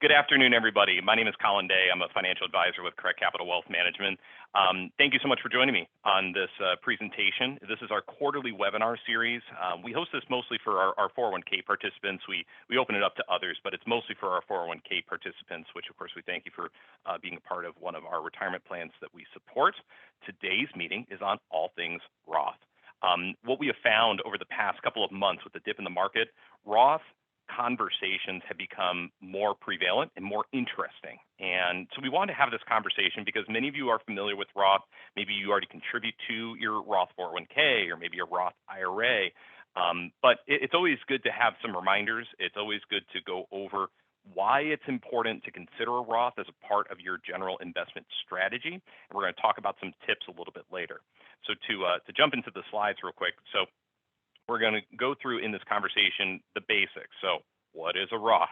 Good afternoon, everybody. My name is Colin Day. I'm a financial advisor with Correct Capital Wealth Management. Thank you so much for joining me on this presentation. This is our quarterly webinar series. We host this mostly for our 401k participants. We open it up to others, but it's mostly for our 401k participants, which of course we thank you for being a part of one of our retirement plans that we support. Today's meeting is on all things Roth. What we have found over the past couple of months with the dip in the market, Roth conversations have become more prevalent and more interesting. And so we wanted to have this conversation because many of you are familiar with Roth. Maybe you already contribute to your Roth 401k or maybe your Roth IRA. But it's always good to have some reminders. It's always good to go over why it's important to consider a Roth as a part of your general investment strategy. And we're going to talk about some tips a little bit later. So to jump into the slides real quick. So we're going to go through in this conversation the basics. So what is a Roth?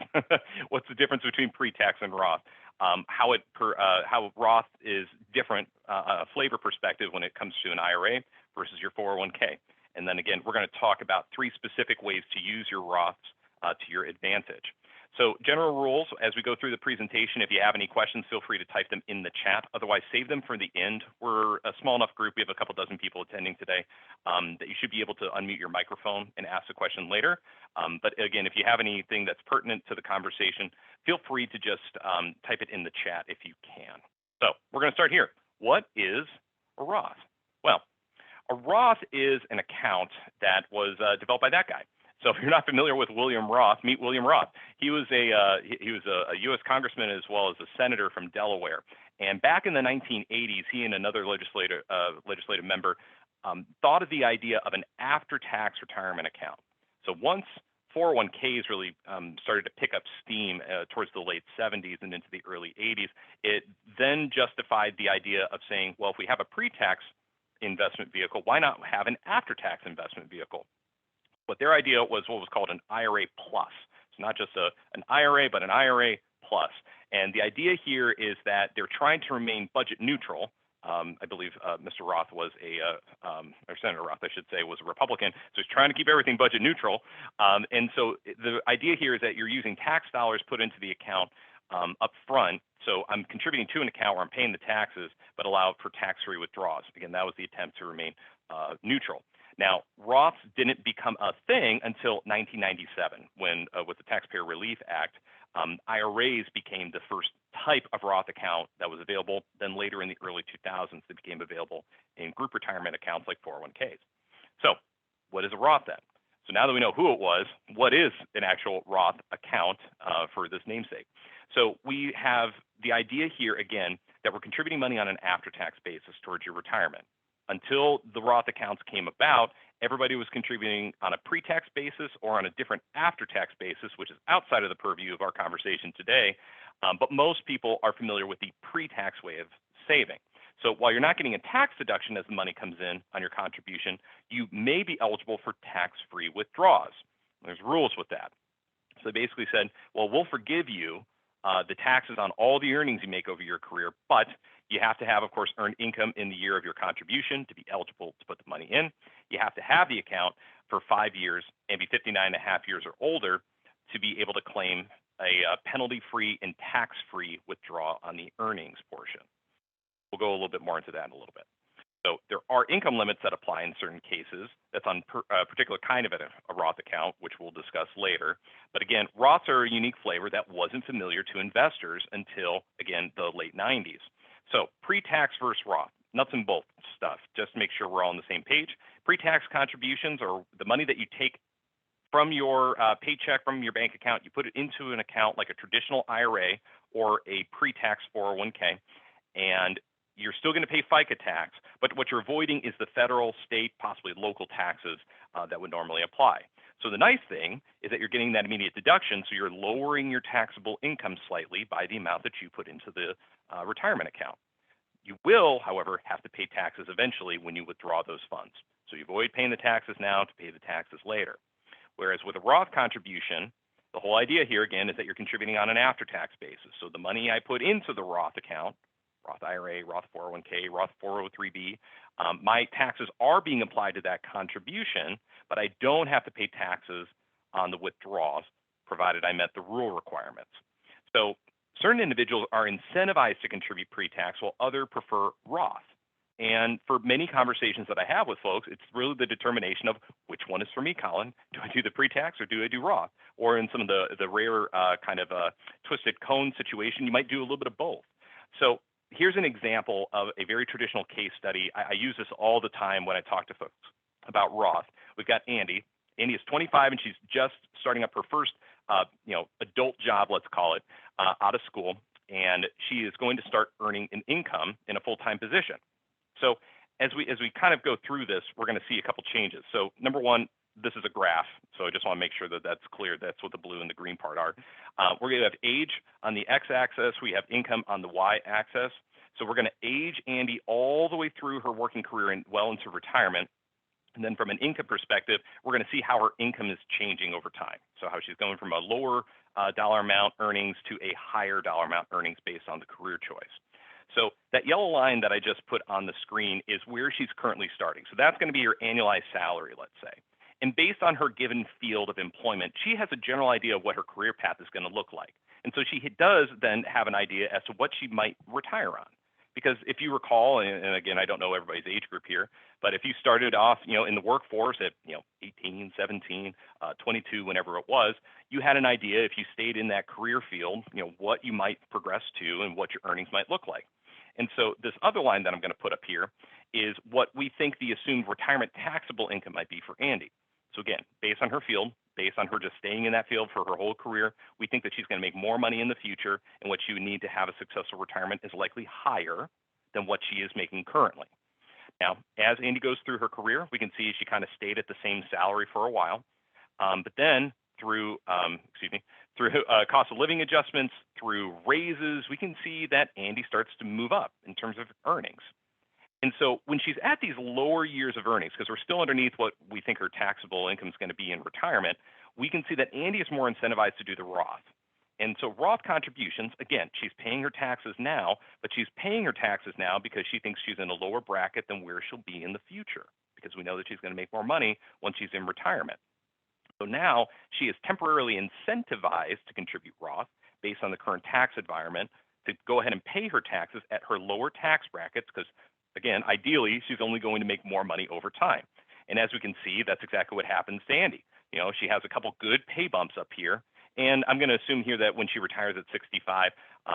What's the difference between pre-tax and Roth? How Roth is different, a flavor perspective when it comes to an IRA versus your 401k. And then again, we're going to talk about 3 specific ways to use your Roths to your advantage. So general rules, as we go through the presentation, if you have any questions, feel free to type them in the chat. Otherwise, save them for the end. We're a small enough group. We have a couple dozen people attending today that you should be able to unmute your microphone and ask a question later. But again, if you have anything that's pertinent to the conversation, feel free to just type it in the chat if you can. So we're going to start here. What is a Roth? Well, a Roth is an account that was developed by that guy. So if you're not familiar with William Roth, meet William Roth. He was a U.S. congressman as well as a senator from Delaware. And back in the 1980s, he and another legislative member thought of the idea of an after-tax retirement account. So once 401ks really started to pick up steam towards the late 70s and into the early 80s, it then justified the idea of saying, well, if we have a pre-tax investment vehicle, why not have an after-tax investment vehicle? But their idea was what was called an IRA plus. It's not just an IRA, but an IRA plus. And the idea here is that they're trying to remain budget neutral. I believe Mr. Roth was or Senator Roth, I should say, was a Republican. So he's trying to keep everything budget neutral. And so the idea here is that you're using tax dollars put into the account up front. So I'm contributing to an account where I'm paying the taxes, but allow for tax-free withdrawals. Again, that was the attempt to remain neutral. Now, Roths didn't become a thing until 1997, when with the Taxpayer Relief Act, IRAs became the first type of Roth account that was available. Then later in the early 2000s, they became available in group retirement accounts like 401ks. So what is a Roth then? So now that we know who it was, what is an actual Roth account for this namesake? So we have the idea here, again, that we're contributing money on an after-tax basis towards your retirement. Until the Roth accounts came about, everybody was contributing on a pre-tax basis or on a different after-tax basis, which is outside of the purview of our conversation today. But most people are familiar with the pre-tax way of saving. So while you're not getting a tax deduction as the money comes in on your contribution, you may be eligible for tax-free withdrawals. There's rules with that. So they basically said, well, we'll forgive you the taxes on all the earnings you make over your career, but you have to have, of course, earned income in the year of your contribution to be eligible to put the money in. You have to have the account for 5 years and be 59.5 years or older to be able to claim a penalty-free and tax-free withdrawal on the earnings portion. We'll go a little bit more into that in a little bit. So there are income limits that apply in certain cases. That's on a particular kind of a Roth account, which we'll discuss later. But again, Roths are a unique flavor that wasn't familiar to investors until, again, the late 90s. So pre-tax versus Roth, nuts and bolts stuff, just to make sure we're all on the same page. Pre-tax contributions are the money that you take from your paycheck, from your bank account, you put it into an account like a traditional IRA or a pre-tax 401k, and you're still going to pay FICA tax, but what you're avoiding is the federal, state, possibly local taxes that would normally apply. So the nice thing is that you're getting that immediate deduction, so you're lowering your taxable income slightly by the amount that you put into the retirement account. You will, however, have to pay taxes eventually when you withdraw those funds. So you avoid paying the taxes now to pay the taxes later. Whereas with a Roth contribution, the whole idea here, again, is that you're contributing on an after-tax basis. So the money I put into the Roth account, Roth IRA, Roth 401k, Roth 403b, my taxes are being applied to that contribution, but I don't have to pay taxes on the withdrawals, provided I met the rule requirements. So certain individuals are incentivized to contribute pre-tax while others prefer Roth. And for many conversations that I have with folks, it's really the determination of which one is for me, Colin. Do I do the pre-tax or do I do Roth? Or in some of the rare kind of twisted cone situation, you might do a little bit of both. So here's an example of a very traditional case study. I use this all the time when I talk to folks about Roth. We've got Andy. Andy is 25 and she's just starting up her first, adult job, let's call it, out of school, and she is going to start earning an income in a full-time position. So as we kind of go through this, we're going to see a couple changes. So number one, this is a graph, so I just want to make sure that that's clear. That's what the blue and the green part are. We're going to have age on the x-axis. We have income on the y-axis. So we're going to age Andy all the way through her working career and well into retirement. And then from an income perspective, we're going to see how her income is changing over time. So how she's going from a lower dollar amount earnings to a higher dollar amount earnings based on the career choice. So that yellow line that I just put on the screen is where she's currently starting. So that's going to be her annualized salary, let's say. And based on her given field of employment, she has a general idea of what her career path is going to look like. And so she does then have an idea as to what she might retire on. Because if you recall, and again, I don't know everybody's age group here, but if you started off, in the workforce at, 18, 17, 22, whenever it was, you had an idea if you stayed in that career field, what you might progress to and what your earnings might look like. And so this other line that I'm going to put up here is what we think the assumed retirement taxable income might be for Andy. So again, based on her field, based on her just staying in that field for her whole career, we think that she's going to make more money in the future, and what she would need to have a successful retirement is likely higher than what she is making currently. Now, as Andy goes through her career, we can see she kind of stayed at the same salary for a while, but then through cost of living adjustments, through raises, we can see that Andy starts to move up in terms of earnings. And so when she's at these lower years of earnings, because we're still underneath what we think her taxable income is going to be in retirement, we can see that Andy is more incentivized to do the Roth. And so Roth contributions, again, she's paying her taxes now, but she's paying her taxes now because she thinks she's in a lower bracket than where she'll be in the future, because we know that she's going to make more money once she's in retirement. So now she is temporarily incentivized to contribute Roth based on the current tax environment to go ahead and pay her taxes at her lower tax brackets because, again, ideally, she's only going to make more money over time. And as we can see, that's exactly what happens to Andy. She has a couple good pay bumps up here. And I'm going to assume here that when she retires at 65,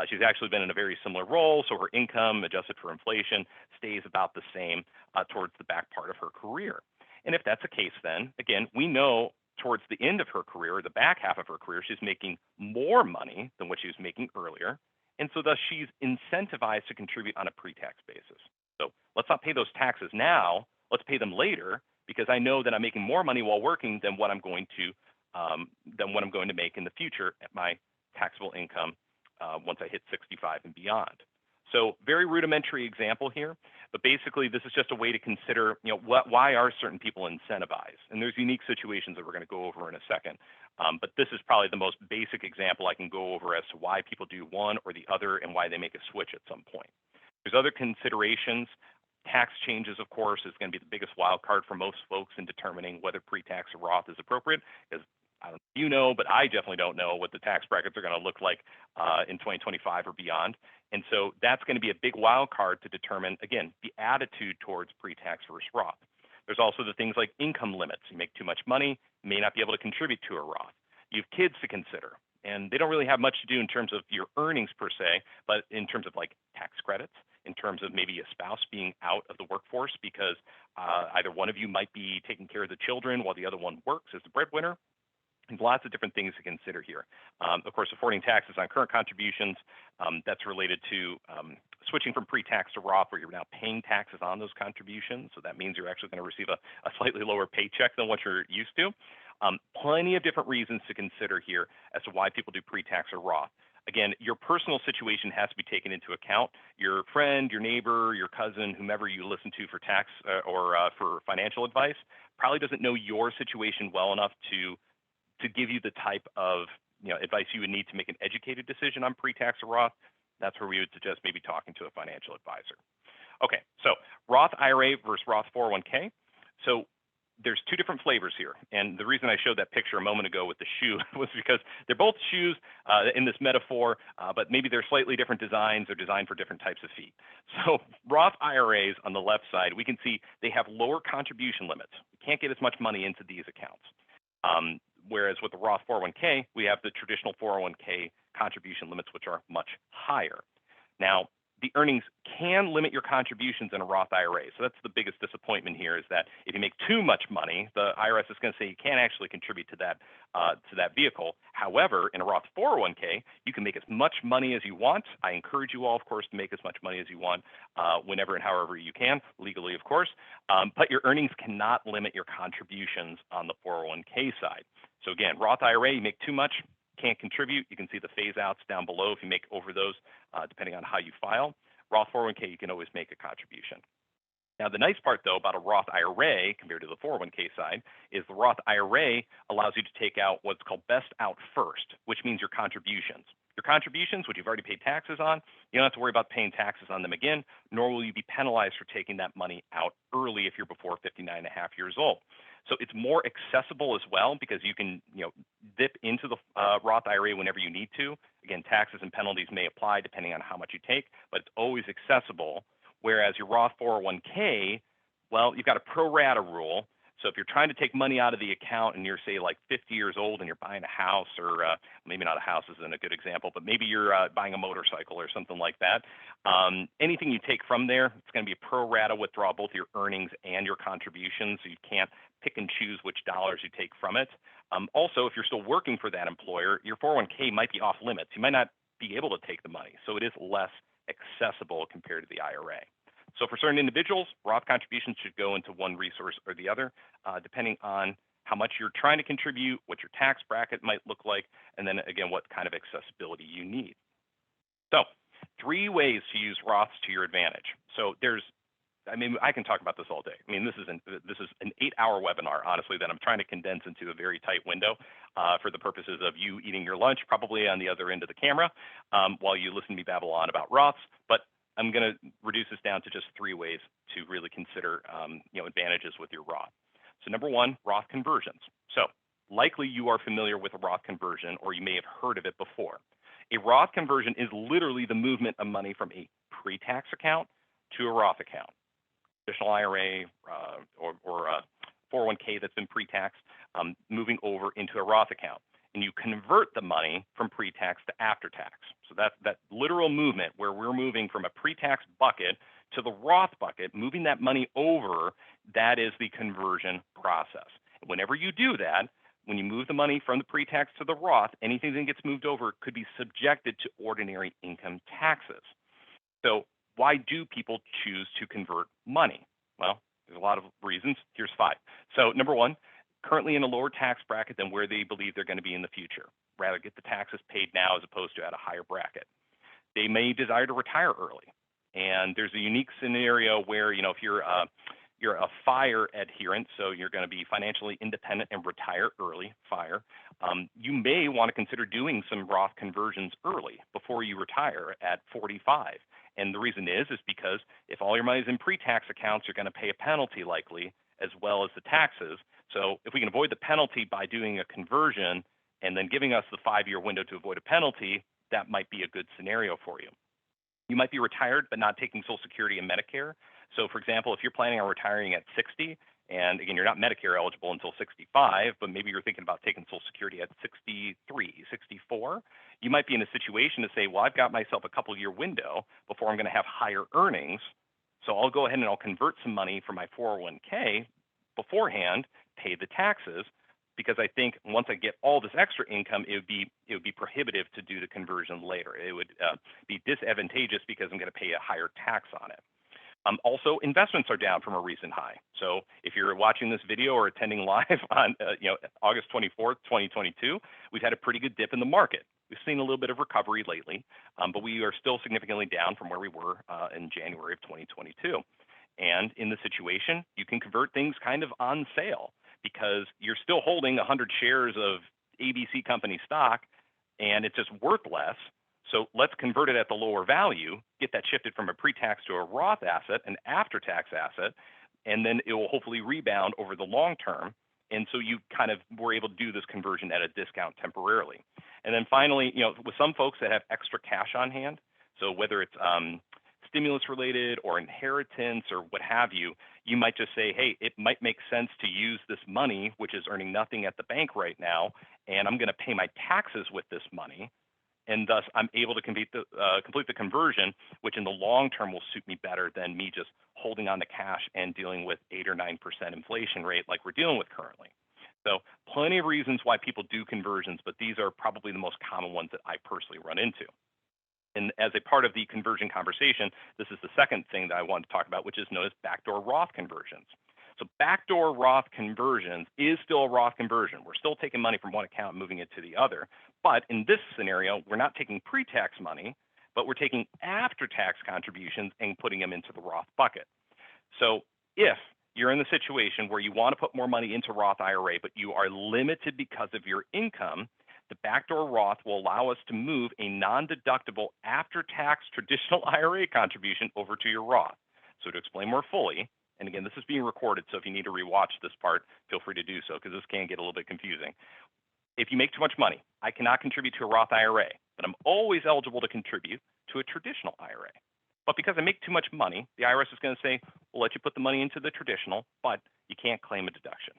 she's actually been in a very similar role. So her income, adjusted for inflation, stays about the same towards the back part of her career. And if that's the case, then, again, we know towards the end of her career, or the back half of her career, she's making more money than what she was making earlier. And so thus she's incentivized to contribute on a pre-tax basis. So let's not pay those taxes now. Let's pay them later because I know that I'm making more money while working than what I'm going to make in the future at my taxable income once I hit 65 and beyond. So very rudimentary example here, but basically this is just a way to consider, why are certain people incentivized? And there's unique situations that we're going to go over in a second. But this is probably the most basic example I can go over as to why people do one or the other and why they make a switch at some point. There's other considerations. Tax changes, of course, is going to be the biggest wild card for most folks in determining whether pre-tax or Roth is appropriate, because I don't know but I definitely don't know what the tax brackets are going to look like in 2025 or beyond. And so that's going to be a big wild card to determine, again, the attitude towards pre-tax versus Roth. There's also the things like income limits. You make too much money, may not be able to contribute to a Roth. You have kids to consider, and they don't really have much to do in terms of your earnings per se, but in terms of like tax credits, in terms of maybe a spouse being out of the workforce because either one of you might be taking care of the children while the other one works as the breadwinner. There's lots of different things to consider here. Of course, affording taxes on current contributions, that's related to switching from pre-tax to Roth, where you're now paying taxes on those contributions. So that means you're actually going to receive a slightly lower paycheck than what you're used to. Plenty of different reasons to consider here as to why people do pre-tax or Roth. Again, your personal situation has to be taken into account. Your friend, your neighbor, your cousin, whomever you listen to for tax or for financial advice probably doesn't know your situation well enough to give you the type of advice you would need to make an educated decision on pre-tax or Roth. That's where we would suggest maybe talking to a financial advisor. Okay, so Roth IRA versus Roth 401k. So there's two different flavors here. And the reason I showed that picture a moment ago with the shoe was because they're both shoes in this metaphor, but maybe they're slightly different designs. They're designed for different types of feet. So Roth IRAs on the left side, we can see they have lower contribution limits. We can't get as much money into these accounts. Whereas with the Roth 401k, we have the traditional 401k contribution limits, which are much higher. Now, the earnings can limit your contributions in a Roth IRA. So that's the biggest disappointment here, is that if you make too much money, the IRS is going to say you can't actually contribute to that vehicle. However, in a Roth 401k, you can make as much money as you want. I encourage you all, of course, to make as much money as you want whenever and however you can, legally, of course. But your earnings cannot limit your contributions on the 401k side. So again, Roth IRA, you make too much, can't contribute. You can see the phase outs down below if you make over those, depending on how you file. Roth 401k, you can always make a contribution. Now, the nice part, though, about a Roth IRA compared to the 401k side is the Roth IRA allows you to take out what's called best out first, which means your contributions. Your contributions, which you've already paid taxes on, you don't have to worry about paying taxes on them again, nor will you be penalized for taking that money out early if you're before 59 and a half years old. So it's more accessible as well because you can, dip into the Roth IRA whenever you need to. Again, taxes and penalties may apply depending on how much you take, but it's always accessible. Whereas your Roth 401k, well, you've got a pro rata rule. So if you're trying to take money out of the account and you're, say, like 50 years old and you're buying a house, or maybe not a house isn't a good example, but maybe you're buying a motorcycle or something like that, anything you take from there, it's going to be a pro rata withdrawal, both your earnings and your contributions. So you can't pick and choose which dollars you take from it. Also, if you're still working for that employer, your 401k might be off limits. You might not be able to take the money. So it is less accessible compared to the IRA. So for certain individuals, Roth contributions should go into one resource or the other, depending on how much you're trying to contribute, what your tax bracket might look like, and then again, what kind of accessibility you need. So 3 ways to use Roths to your advantage. So I can talk about this all day. This is an 8-hour webinar, honestly, that I'm trying to condense into a very tight window for the purposes of you eating your lunch, probably on the other end of the camera, while you listen to me babble on about Roths. But I'm going to reduce this down to just 3 ways to really consider, advantages with your Roth. So number 1, Roth conversions. So likely you are familiar with a Roth conversion, or you may have heard of it before. A Roth conversion is literally the movement of money from a pre-tax account to a Roth account. Traditional IRA or a 401k that's been pre-taxed, moving over into a Roth account. And you convert the money from pre-tax to after-tax. So that's that literal movement where we're moving from a pre-tax bucket to the Roth bucket, moving that money over, that is the conversion process. Whenever you do that, when you move the money from the pre-tax to the Roth, anything that gets moved over could be subjected to ordinary income taxes. So why do people choose to convert money? Well, there's a lot of reasons. Here's 5. So number 1, currently in a lower tax bracket than where they believe they're going to be in the future. Rather get the taxes paid now as opposed to at a higher bracket. They may desire to retire early. And there's a unique scenario where, if you're a FIRE adherent, so you're going to be financially independent and retire early, FIRE, you may want to consider doing some Roth conversions early before you retire at 45. And the reason is because if all your money is in pre-tax accounts, you're going to pay a penalty likely, as well as the taxes. So if we can avoid the penalty by doing a conversion and then giving us the 5-year window to avoid a penalty, that might be a good scenario for you. You might be retired but not taking Social Security and Medicare. So for example, if you're planning on retiring at 60, and again, you're not Medicare eligible until 65, but maybe you're thinking about taking Social Security at 63, 64, you might be in a situation to say, well, I've got myself a couple-year window before I'm going to have higher earnings, so I'll go ahead and I'll convert some money from my 401k beforehand, pay the taxes, because I think once I get all this extra income, it would be prohibitive to do the conversion later. It would be disadvantageous because I'm going to pay a higher tax on it. Also, investments are down from a recent high. So if you're watching this video or attending live on August 24th, 2022, we've had a pretty good dip in the market. We've seen a little bit of recovery lately, but we are still significantly down from where we were in January of 2022. And in the situation, you can convert things kind of on sale because you're still holding 100 shares of ABC company stock and it's just worth less. So let's convert it at the lower value, get that shifted from a pre-tax to a Roth asset, an after-tax asset, and then it will hopefully rebound over the long term. And so you kind of were able to do this conversion at a discount temporarily. And then finally, with some folks that have extra cash on hand, so whether it's stimulus related or inheritance or what have you, you might just say, hey, it might make sense to use this money, which is earning nothing at the bank right now, and I'm going to pay my taxes with this money. And thus, I'm able to complete the conversion, which in the long term will suit me better than me just holding on to cash and dealing with 8 or 9% inflation rate like we're dealing with currently. So plenty of reasons why people do conversions, but these are probably the most common ones that I personally run into. And as a part of the conversion conversation, this is the second thing that I want to talk about, which is known as backdoor Roth conversions. So backdoor Roth conversions is still a Roth conversion. We're still taking money from one account and moving it to the other. But in this scenario, we're not taking pre-tax money, but we're taking after-tax contributions and putting them into the Roth bucket. So if you're in the situation where you want to put more money into Roth IRA, but you are limited because of your income, the backdoor Roth will allow us to move a non-deductible after-tax traditional IRA contribution over to your Roth. So to explain more fully, and again, this is being recorded, so if you need to rewatch this part, feel free to do so because this can get a little bit confusing. If you make too much money, I cannot contribute to a Roth IRA, but I'm always eligible to contribute to a traditional IRA. But because I make too much money, the IRS is going to say, we'll let you put the money into the traditional, but you can't claim a deduction.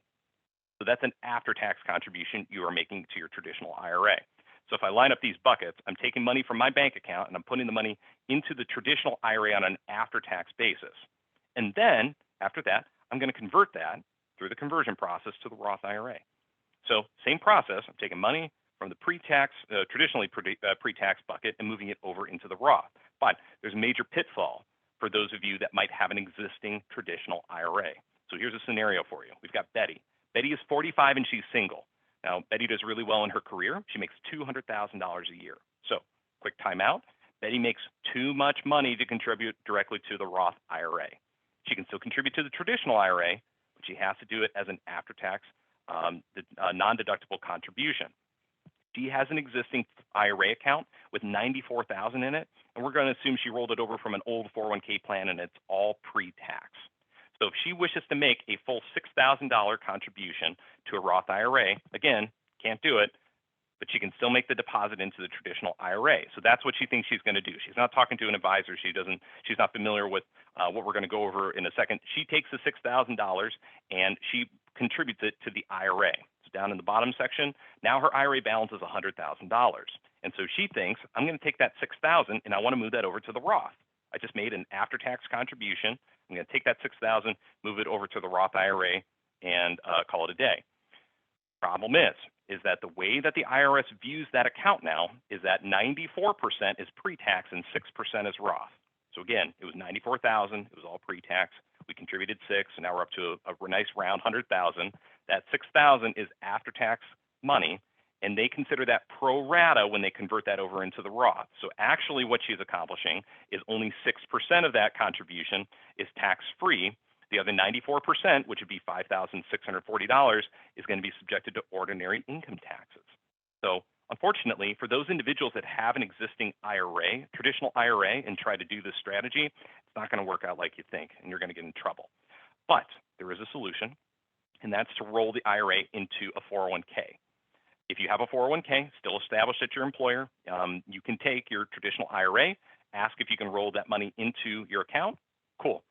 So that's an after-tax contribution you are making to your traditional IRA. So if I line up these buckets, I'm taking money from my bank account and I'm putting the money into the traditional IRA on an after-tax basis. And then after that, I'm going to convert that through the conversion process to the Roth IRA. So same process, I'm taking money from the pre-tax, traditionally pre-tax bucket and moving it over into the Roth. But there's a major pitfall for those of you that might have an existing traditional IRA. So here's a scenario for you. We've got Betty. Betty is 45 and she's single. Now, Betty does really well in her career. She makes $200,000 a year. So quick timeout. Betty makes too much money to contribute directly to the Roth IRA. She can still contribute to the traditional IRA, but she has to do it as an after-tax non-deductible contribution. She has an existing IRA account with $94,000 in it, and we're going to assume she rolled it over from an old 401k plan and it's all pre-tax. So if she wishes to make a full $6,000 contribution to a Roth IRA, again, can't do it, but she can still make the deposit into the traditional IRA. So that's what she thinks she's going to do. She's not talking to an advisor. She's not familiar with what we're going to go over in a second. She takes the $6,000 and she contributes it to the IRA. So down in the bottom section, now her IRA balance is $100,000. And so she thinks, I'm going to take that $6,000 and I want to move that over to the Roth. I just made an after-tax contribution. I'm going to take that $6,000, move it over to the Roth IRA, and call it a day. Problem is that the way that the IRS views that account now is that 94% is pre-tax and 6% is Roth. So again, it was $94,000. It was all pre-tax. We contributed $6,000, and now we're up to a nice round $100,000. That $6,000 is after-tax money, and they consider that pro rata when they convert that over into the Roth. So actually what she's accomplishing is only 6% of that contribution is tax-free. The other 94%, which would be $5,640, is going to be subjected to ordinary income taxes. So unfortunately, for those individuals that have an existing IRA, traditional IRA, and try to do this strategy, it's not going to work out like you think, and you're going to get in trouble. But there is a solution, and that's to roll the IRA into a 401k. If you have a 401k still established at your employer, you can take your traditional IRA, ask if you can roll that money into your account. Cool.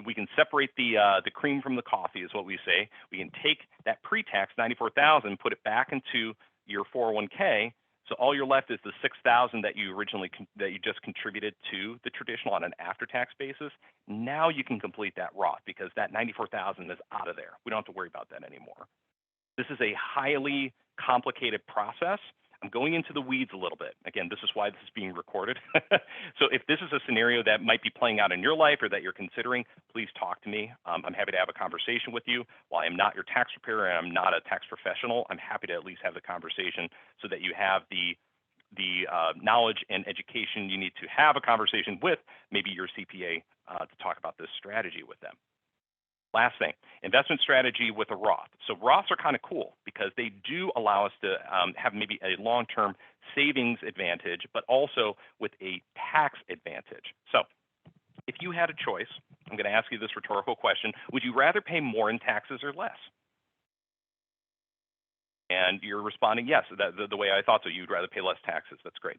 We can separate the cream from the coffee, is what we say. We can take that pre-tax $94,000, put it back into your 401k. So all you're left is the $6,000 that you just contributed to the traditional on an after-tax basis. Now you can complete that Roth because that $94,000 is out of there. We don't have to worry about that anymore. This is a highly complicated process. I'm going into the weeds a little bit. Again, this is why this is being recorded. So if this is a scenario that might be playing out in your life or that you're considering, please talk to me. I'm happy to have a conversation with you. While I'm not your tax preparer and I'm not a tax professional, I'm happy to at least have the conversation so that you have the knowledge and education you need to have a conversation with maybe your CPA to talk about this strategy with them. Last thing, investment strategy with a Roth. So Roths are kind of cool because they do allow us to have maybe a long-term savings advantage, but also with a tax advantage. So If you had a choice, I'm going to ask you this rhetorical question: would you rather pay more in taxes or less? And you're responding, yes, the way I thought so. You'd rather pay less taxes. That's great.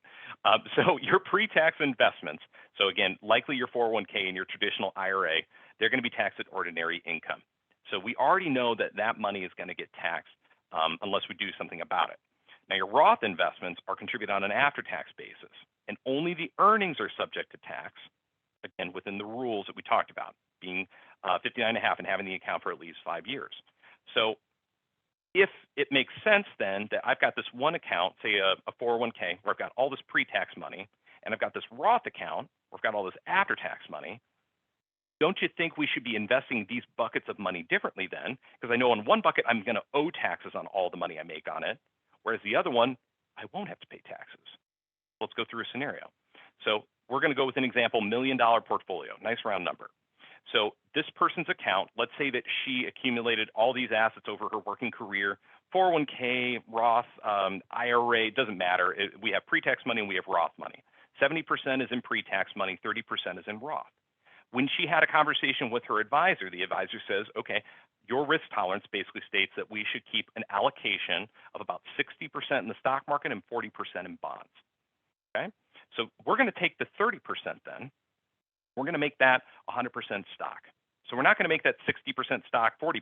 So your pre-tax investments, so again, likely your 401k and your traditional IRA, they're going to be taxed at ordinary income. So we already know that that money is going to get taxed unless we do something about it. Now, your Roth investments are contributed on an after-tax basis, and only the earnings are subject to tax, again, within the rules that we talked about, being 59 and a half and having the account for at least 5 years. So if it makes sense then that I've got this one account, say a 401k, where I've got all this pre-tax money, and I've got this Roth account where I've got all this after-tax money, don't you think we should be investing these buckets of money differently then? Because I know on one bucket, I'm going to owe taxes on all the money I make on it, whereas the other one, I won't have to pay taxes. Let's go through a scenario. So we're going to go with an example, $1 million portfolio, nice round number. So this person's account, let's say that she accumulated all these assets over her working career, 401k, Roth, IRA, doesn't matter. We have pre-tax money and we have Roth money. 70% is in pre-tax money, 30% is in Roth. When she had a conversation with her advisor, the advisor says, okay, your risk tolerance basically states that we should keep an allocation of about 60% in the stock market and 40% in bonds. Okay, so we're going to take the 30% then. We're going to make that 100% stock. So we're not going to make that 60% stock, 40%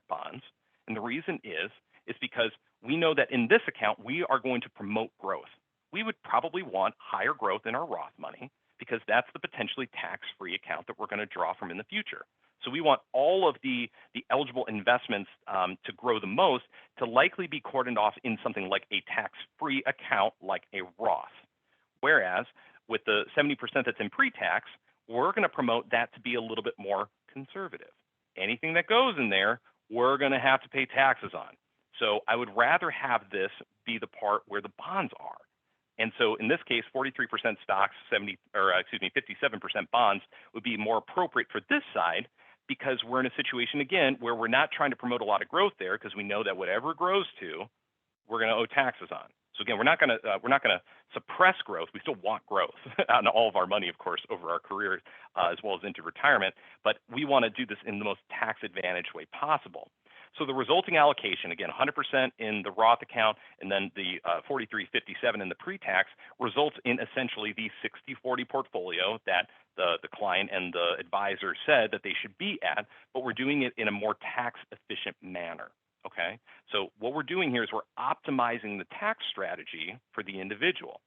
bonds. And the reason is because we know that in this account, we are going to promote growth. We would probably want higher growth in our Roth money because that's the potentially tax-free account that we're going to draw from in the future. So we want all of the eligible investments to grow the most to likely be cordoned off in something like a tax-free account like a Roth. Whereas with the 70% that's in pre-tax, we're going to promote that to be a little bit more conservative. Anything that goes in there, we're going to have to pay taxes on. So I would rather have this be the part where the bonds are. And so in this case, 43% stocks, 57% bonds would be more appropriate for this side because we're in a situation, again, where we're not trying to promote a lot of growth there because we know that whatever it grows to, we're going to owe taxes on. So again, we're not going to suppress growth. We still want growth on all of our money, of course, over our career as well as into retirement. But we want to do this in the most tax-advantaged way possible. So the resulting allocation, again, 100% in the Roth account and then the 43-57 in the pre-tax results in essentially the 60-40 portfolio that the client and the advisor said that they should be at, but we're doing it in a more tax-efficient manner. Okay, so what we're doing here is we're optimizing the tax strategy for the individual.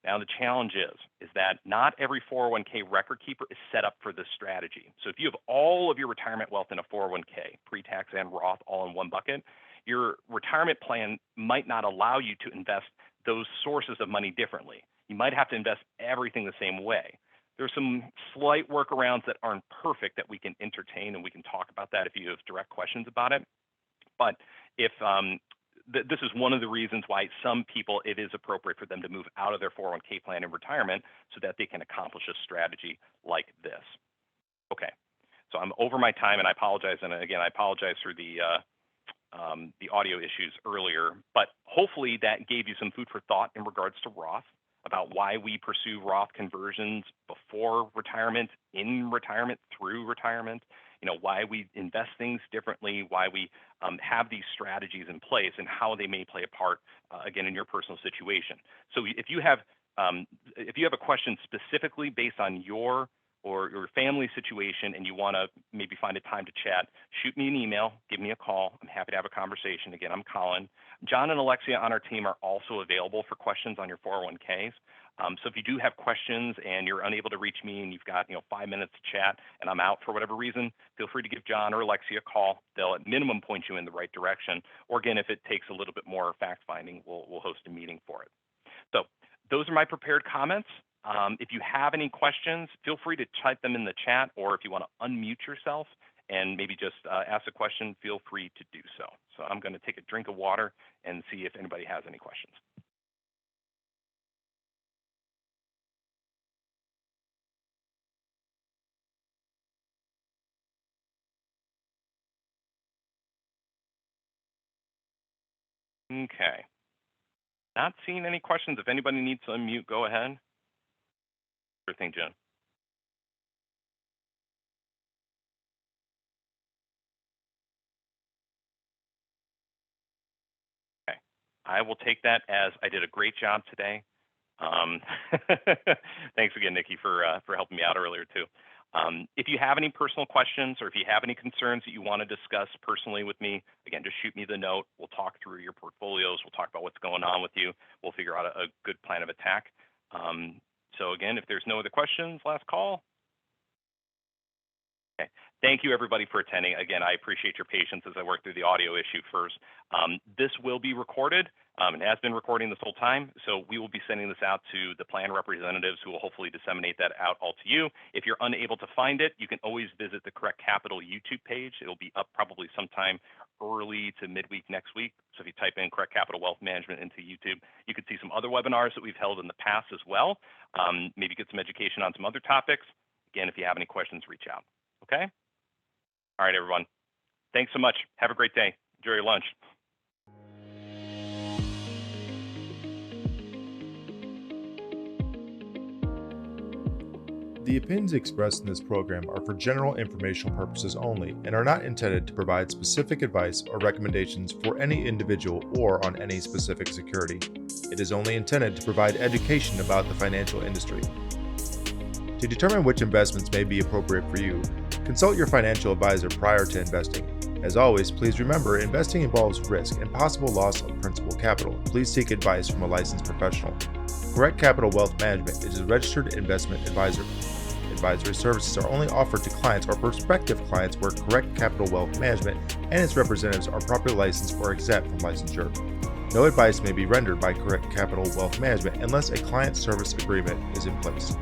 Now, the challenge is that not every 401k record keeper is set up for this strategy. So if you have all of your retirement wealth in a 401k, pre-tax and Roth, all in one bucket, your retirement plan might not allow you to invest those sources of money differently. You might have to invest everything the same way. There's some slight workarounds that aren't perfect that we can entertain, and we can talk about that if you have direct questions about it. But if this is one of the reasons why some people, it is appropriate for them to move out of their 401k plan in retirement so that they can accomplish a strategy like this. Okay, so I'm over my time, and I apologize. And again, I apologize for the audio issues earlier. But hopefully that gave you some food for thought in regards to Roth, about why we pursue Roth conversions before retirement, in retirement, through retirement. Why we invest things differently, why we have these strategies in place, and how they may play a part, again, in your personal situation. So if you have a question specifically based on your or your family situation and you want to maybe find a time to chat, shoot me an email, give me a call. I'm happy to have a conversation. Again, I'm Colin. John and Alexia on our team are also available for questions on your 401ks. So if you do have questions and you're unable to reach me and you've got 5 minutes to chat and I'm out for whatever reason, feel free to give John or Alexia a call. They'll at minimum point you in the right direction. Or again, if it takes a little bit more fact finding, we'll host a meeting for it. So those are my prepared comments. If you have any questions, feel free to type them in the chat, or if you want to unmute yourself and maybe just ask a question, feel free to do so. So I'm going to take a drink of water and see if anybody has any questions. Okay. Not seeing any questions. If anybody needs to unmute, go ahead. Sure thing, Jen. I will take that as I did a great job today. Um, Thanks again, Nikki, for helping me out earlier too. If you have any personal questions or if you have any concerns that you want to discuss personally with me, again, just shoot me the note. We'll talk through your portfolios. We'll talk about what's going on with you. We'll figure out a good plan of attack. So again, if there's no other questions, last call. Okay. Thank you, everybody, for attending. Again, I appreciate your patience as I work through the audio issue first. This will be recorded and has been recording this whole time. So we will be sending this out to the plan representatives who will hopefully disseminate that out all to you. If you're unable to find it, you can always visit the Correct Capital YouTube page. It'll be up probably sometime early to midweek next week. So if you type in Correct Capital Wealth Management into YouTube, you can see some other webinars that we've held in the past as well. Maybe get some education on some other topics. Again, if you have any questions, reach out. Okay? All right, everyone. Thanks so much. Have a great day. Enjoy your lunch. The opinions expressed in this program are for general informational purposes only and are not intended to provide specific advice or recommendations for any individual or on any specific security. It is only intended to provide education about the financial industry. To determine which investments may be appropriate for you, consult your financial advisor prior to investing. As always, please remember investing involves risk and possible loss of principal capital. Please seek advice from a licensed professional. Correct Capital Wealth Management is a registered investment advisor. Advisory services are only offered to clients or prospective clients where Correct Capital Wealth Management and its representatives are properly licensed or exempt from licensure. No advice may be rendered by Correct Capital Wealth Management unless a client service agreement is in place.